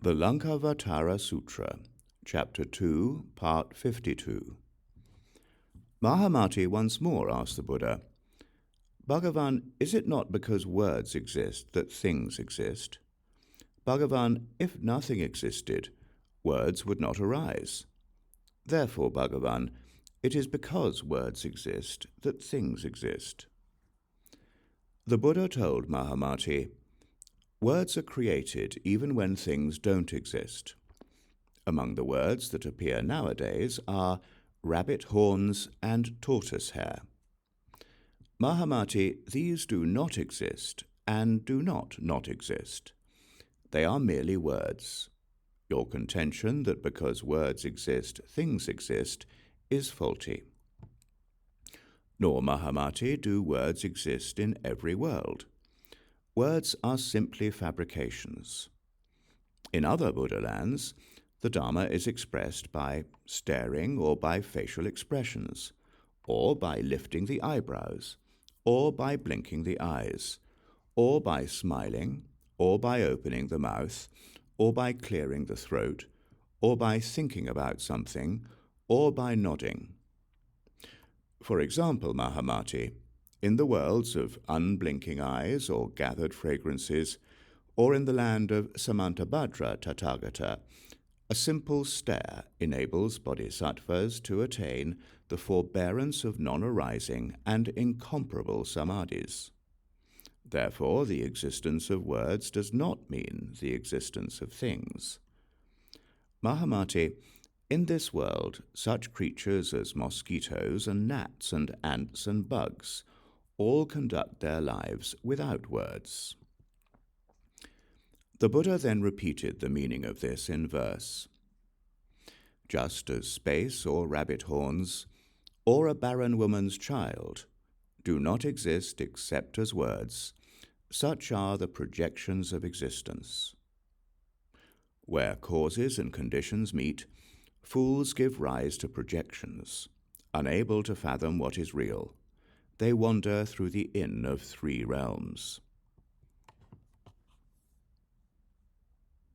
The Laṅkāvatāra Sūtra, Chapter 2, Part 52. Mahāmati once more asked the Buddha, "Bhagavan, is it not because words exist that things exist? Bhagavan, if nothing existed, words would not arise. Therefore, Bhagavan, it is because words exist that things exist." The Buddha told Mahāmati, "Words are created even when things don't exist. Among the words that appear nowadays are rabbit horns and tortoise hair. Mahāmati, these do not exist and do not exist. They are merely words. Your contention that because words exist, things exist, is faulty. Nor, Mahāmati, do words exist in every world. Words are simply fabrications. In other Buddha lands, the Dharma is expressed by staring or by facial expressions, or by lifting the eyebrows, or by blinking the eyes, or by smiling, or by opening the mouth, or by clearing the throat, or by thinking about something, or by nodding. For example, Mahāmati, in the worlds of unblinking eyes or gathered fragrances, or in the land of Samantabhadra Tathagata, a simple stare enables bodhisattvas to attain the forbearance of non-arising and incomparable samadhis. Therefore, the existence of words does not mean the existence of things. Mahāmati, in this world, such creatures as mosquitoes and gnats and ants and bugs all conduct their lives without words." The Buddha then repeated the meaning of this in verse. "Just as space or rabbit horns, or a barren woman's child, do not exist except as words, such are the projections of existence. Where causes and conditions meet, fools give rise to projections. Unable to fathom what is real, they wander through the inn of three realms."